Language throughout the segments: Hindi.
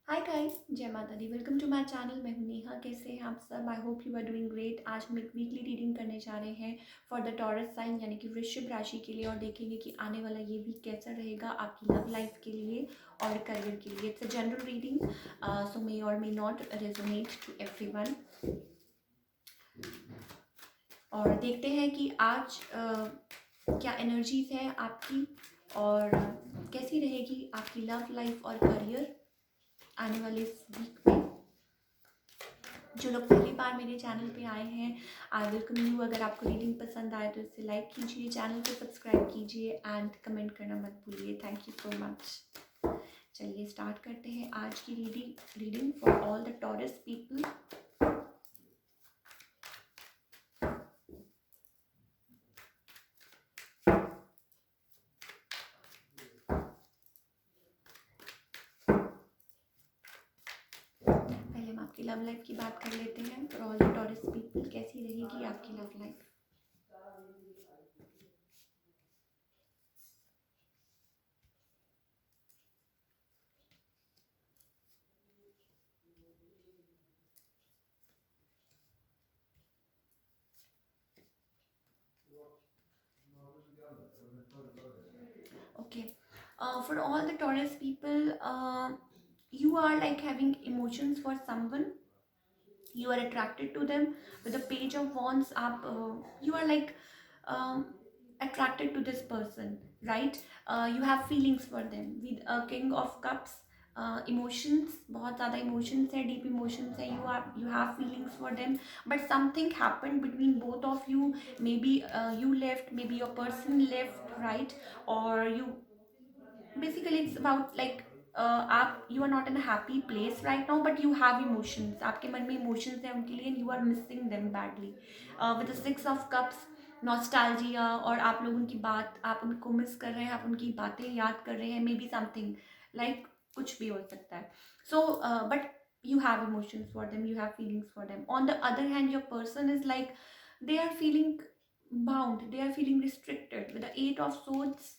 हाय गाइस, जय माता दी। Welcome to my channel. मैं हूं नेहा। कैसे हैं आप सब? I hope you are doing great. आज हम एक वीकली रीडिंग करने जा रहे हैं फॉर द टॉरस साइन यानी कि वृश्चिक राशि के लिए, और देखेंगे कि आने वाला ये वीक कैसा रहेगा आपकी लव लाइफ के लिए और करियर के लिए। It's a general reading, so may और may not resonate to everyone. और देखते हैं कि आज क्या एनर्जीज है आपकी और कैसी रहेगी आपकी लव लाइफ और करियर आने वाले इस वीक में। जो लोग पहली बार मेरे चैनल पे आए हैं, आई वेलकम यू। अगर आपको रीडिंग पसंद आए तो इसे लाइक कीजिए, चैनल को सब्सक्राइब कीजिए एंड कमेंट करना मत भूलिए। Thank you so much. चलिए स्टार्ट करते हैं आज की reading for all the Taurus people. पहले हम आपकी लव लाइफ की बात कर लेते हैं। For all the Taurus people, कैसी रहेगी आपकी love life? Okay. For all the Taurus people, you are like having emotions for someone. You are attracted to them. With the page of wands up, you are like um, attracted to this person, right? You have feelings for them. With a king of cups, emotions, बहुत ज़्यादा emotions है, deep emotions है. You have feelings for them, but something happened between both of you. Maybe you left, maybe your person left, right? Or you, basically it's about like आप you are not in a happy place right now, but you have emotions. आपके मन में emotions हैं उनके लिए, and you are missing them badly. With the six of cups, nostalgia, और आप लोग उनकी बात, आप उनको मिस कर रहे हैं, आप उनकी बातें याद कर रहे हैं, मे बी समथिंग लाइक कुछ भी हो सकता है. So but you have emotions for them, you have feelings for them. On the other hand, your person is like they are feeling bound, they are feeling restricted. With the eight of swords,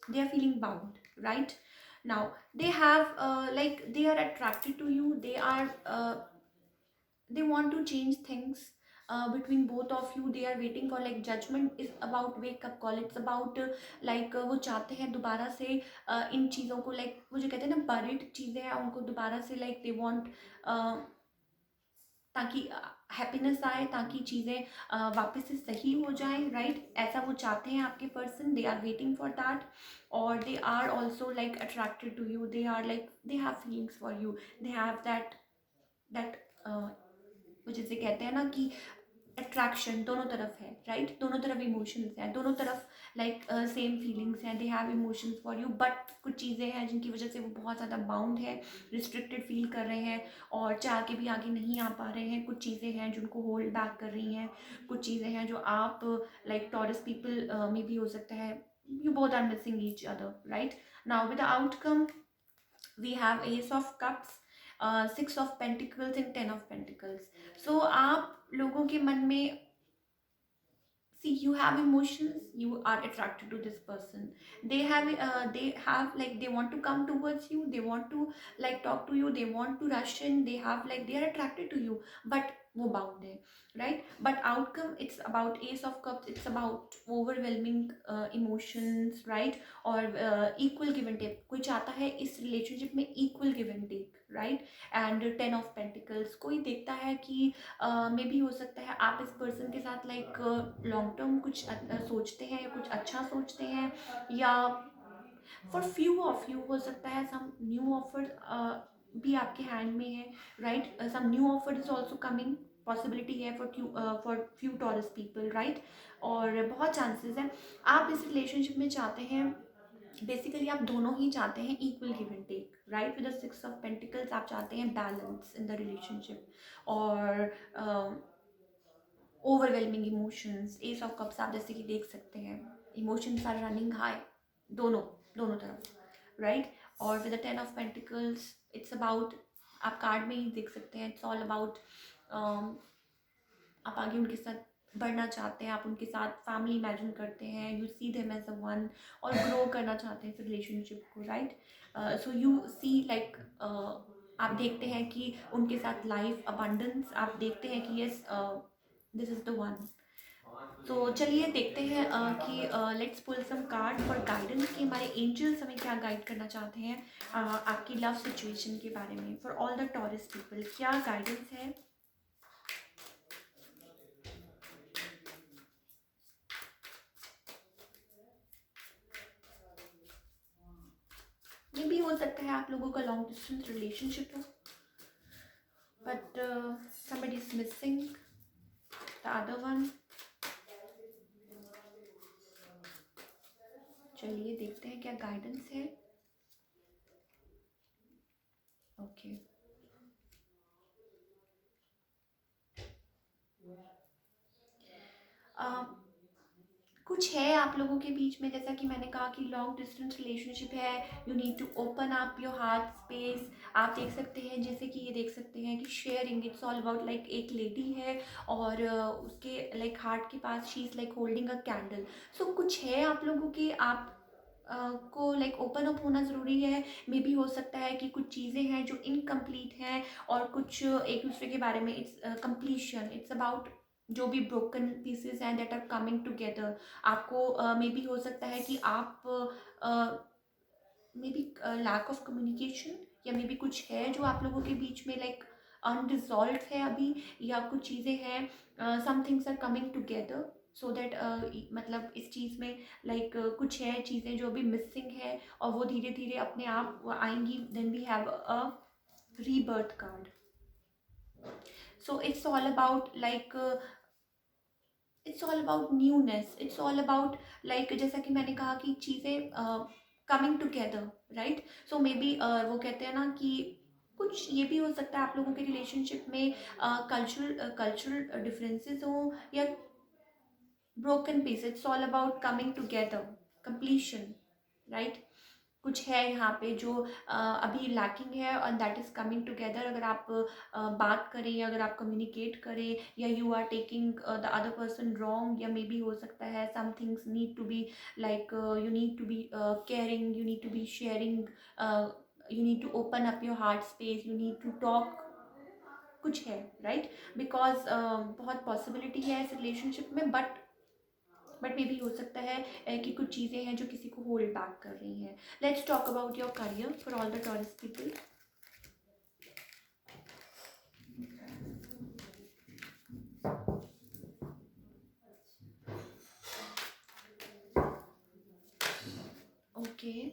they are feeling bound, right? Now they have like they are attracted to you. They want to change things between both of you. They are waiting for like judgment is about wake up call. It's about like वो चाहते हैं दोबारा से इन चीज़ों को, like वो जो कहते हैं ना buried चीज़ें हैं उनको दोबारा से, like they want ताकि हैप्पीनेस आए, ताकि चीज़ें वापस से सही हो जाएं, राइट? ऐसा वो चाहते हैं आपके person. They are waiting for that. और they are also like attracted to you. They are like they have feelings for you. They have that वो जिसे कहते हैं ना कि अट्रैक्शन दोनों तरफ है, राइट? दोनों तरफ इमोशंस हैं, दोनों तरफ लाइक सेम फीलिंग्स हैं. They have emotions for you, but कुछ चीज़ें हैं जिनकी वजह से वो बहुत ज़्यादा बाउंड है, रिस्ट्रिक्टेड फील कर रहे हैं और चाह के भी आगे नहीं आ पा रहे हैं. कुछ चीज़ें हैं जो उनको होल्ड बैक कर रही हैं. कुछ चीज़ें हैं जो आप लाइक टॉरस पीपल में भी हो सकता है. You both are missing each other, right? Now with the outcome we have ace of cups, six of pentacles and ten of pentacles. So आप लोगों के मन में, see, you have emotions, you are attracted to this person. They have like they want to come towards you, they want to like talk to you, they want to rush in, they have like they are attracted to you, but वो bound है, right? But outcome, it's about ace of cups, it's about overwhelming emotions, right? और equal give and take. कोई चाहता है इस relationship में equal give and take, right? And ten of pentacles, कोई देखता है कि मे भी हो सकता है आप इस पर्सन के साथ लाइक लॉन्ग टर्म कुछ सोचते हैं या कुछ अच्छा सोचते हैं, या फॉर फ्यू ऑफ यू हो सकता है सम न्यू ऑफर भी आपके हैंड में है, right? Some new offer is also coming, possibility है for few Taurus people, right? और बहुत चांसेस हैं आप इस रिलेशनशिप में चाहते हैं. बेसिकली आप दोनों ही चाहते हैं equal give and take, right? With the six of pentacles आप चाहते हैं बैलेंस इन द रिलेशनशिप. और overwhelming emotions, ace of cups आप जैसे कि देख सकते हैं, इमोशंस आर रनिंग हाई, दोनों दोनों तरफ, राइट? और with the ten of pentacles, it's about, आप कार्ड में ही देख सकते हैं, इट्स ऑल अबाउट आप आगे उनके साथ बढ़ना चाहते हैं, आप उनके साथ फैमिली इमेजिन करते हैं, you see them as a one, और ग्रो करना चाहते हैं इस रिलेशनशिप को, right. So you see like, आप देखते हैं कि उनके साथ लाइफ अबंडेंस, आप देखते हैं कि yes this is the one. तो चलिए देखते हैं कि let's pull some card for guidance, कि हमारे एंजल्स हमें क्या गाइड करना चाहते हैं आपकी लव सिचुएशन के बारे में। For all the Taurus people क्या गाइडेंस है। ये भी हो सकता है आप लोगों का लॉन्ग डिस्टेंस रिलेशनशिप हो, but somebody is missing the other one। चलिए देखते हैं क्या गाइडेंस है। ओके, कुछ है आप लोगों के बीच में, जैसा कि मैंने कहा कि लॉन्ग डिस्टेंस रिलेशनशिप है, you need to open up your heart space. आप देख सकते हैं, जैसे कि ये देख सकते हैं कि sharing, it's all about like एक लेडी है और उसके लाइक हार्ट के पास she is like holding a candle. So कुछ है आप लोगों के, आप को लाइक ओपन अप होना ज़रूरी है। मे बी हो सकता है कि कुछ चीज़ें हैं जो इनकम्प्लीट हैं, और कुछ एक दूसरे के बारे में, इट्स कंप्लीशन, इट्स अबाउट जो भी ब्रोकन पीसेस हैं दैट आर कमिंग टुगेदर। आपको मे बी हो सकता है कि आप may be lack of communication, या मे बी कुछ है जो आप लोगों के बीच में लाइक अनरिजॉल्व है अभी, या कुछ चीज़ें हैं, some things are coming together, so that मतलब इस चीज़ में लाइक कुछ है चीज़ें जो अभी मिसिंग है, और वो धीरे धीरे अपने आप आएंगी। Then we have a rebirth card. So it's all about like, it's all about newness, it's all about like, जैसा कि मैंने कहा कि चीज़ें coming together, right. So may be वो कहते हैं ना कि कुछ ये भी हो सकता है आप लोगों के रिलेशनशिप में कल्चरल डिफरेंसेस हो, या broken piece, it's all about coming together, completion, right. कुछ है यहाँ पे जो अभी लैकिंग है, और दैट इज़ कमिंग टुगेदर। अगर आप बात करें, या अगर आप कम्युनिकेट करें, या you are taking the other person wrong, या मे बी हो सकता है some things need to be like, you need to be caring, you need to be sharing, you need to open up your heart space, you need to talk, कुछ है, राइट। बिकॉज बहुत पॉसिबिलिटी है इस रिलेशनशिप में, बट मे भी हो सकता है कि कुछ चीज़ें हैं जो किसी को होल्ड बैक कर रही हैं। Let's talk about your career for all the Taurus people. Okay,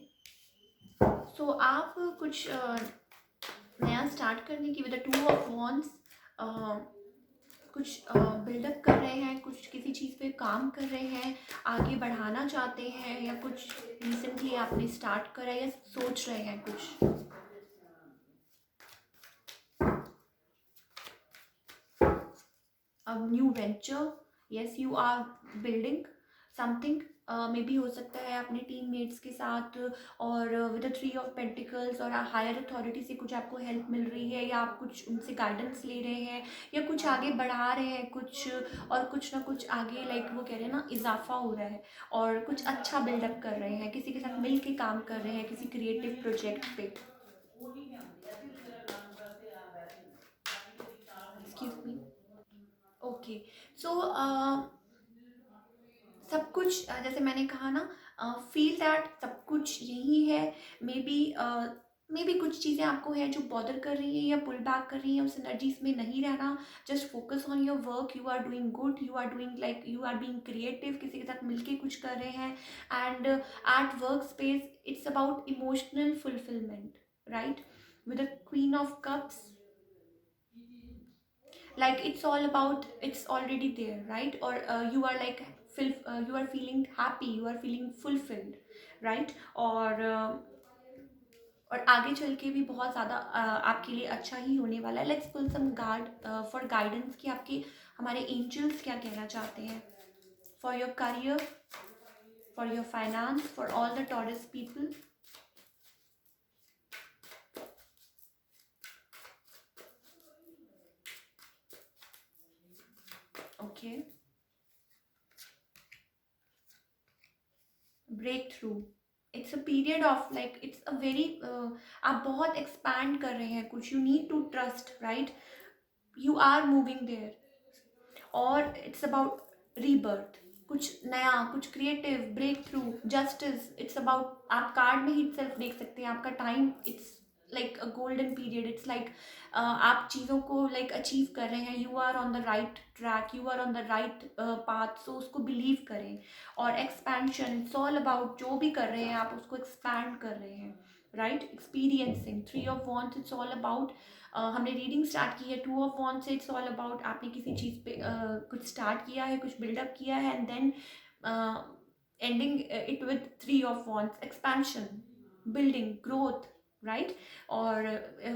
so आप कुछ नया स्टार्ट करने की, with the two of wands, कुछ बिल्डअप कर रहे हैं, कुछ किसी चीज़ पे काम कर रहे हैं, आगे बढ़ाना चाहते हैं, या कुछ रिसेंटली आपने स्टार्ट करा है, या सोच रहे हैं कुछ। a new venture, yes you are building something, may be हो सकता है अपने टीममेट्स के साथ, और with the three of pentacles, और हायर अथॉरिटी से कुछ आपको हेल्प मिल रही है, या आप कुछ उनसे गाइडेंस ले रहे हैं, या कुछ आगे बढ़ा रहे हैं कुछ, और कुछ ना कुछ आगे लाइक वो कह रहे हैं ना इजाफा हो रहा है, और कुछ अच्छा बिल्डअप कर रहे हैं, किसी के साथ मिल के काम कर रहे हैं किसी क्रिएटिव प्रोजेक्ट पे। Excuse me. ओके, सो सब कुछ जैसे मैंने कहा ना, फील दैट सब कुछ यही है। मे बी कुछ चीज़ें आपको है जो बॉदर कर रही हैं, या पुल बैक कर रही हैं, उस एनर्जीज में नहीं रहना। Just focus on your work, you are doing good, you are doing like, you are being creative, किसी के साथ मिलके कुछ कर रहे हैं। And at work space it's about emotional fulfilment, right. With the queen of cups, like it's all about, it's already there, right, or you are like you are feeling happy, you are feeling fulfilled, right, और आगे चल के भी बहुत ज़्यादा आपके लिए अच्छा ही होने वाला है। Let's pull some card for guidance, कि आपके हमारे एंजल्स क्या कहना चाहते हैं for your career, for your finance, for all the Taurus people. Okay, breakthrough, it's a period of like it's a very, आप बहुत एक्सपैंड कर रहे हैं कुछ, you need to trust, right, you are moving there, और इट्स अबाउट रीबर्थ, कुछ नया, कुछ creative, breakthrough, justice, it's about, आप कार्ड में ही सेल्फ देख सकते हैं आपका time, it's like a golden period, it's like आप चीज़ों को लाइक अचीव कर रहे हैं, you are on the right track, you are on the right path, so उसको बिलीव करें। और एक्सपेंशन, इट्स ऑल अबाउट जो भी कर रहे हैं आप उसको एक्सपैंड कर रहे हैं, right, experiencing, three of wants, it's all about, हमने रीडिंग स्टार्ट की है, टू ऑफ वॉन्ट्स से इट्स ऑल अबाउट आपने किसी चीज़ पे कुछ स्टार्ट किया है, कुछ बिल्डअप किया है, and then ending it with three of wands, expansion, building, growth, right, और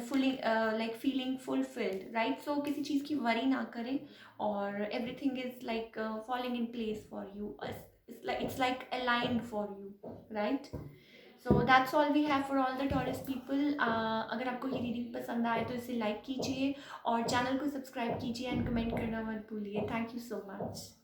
fully like feeling fulfilled, right, so किसी चीज़ की वरी ना करें, और everything is like falling in place for you, it's like aligned for you, right? So that's all we have for all the Taurus people. अगर आपको ये रीडिंग पसंद आए तो इसे लाइक कीजिए और चैनल को सब्सक्राइब कीजिए एंड कमेंट करना मत भूलिए। Thank you so much.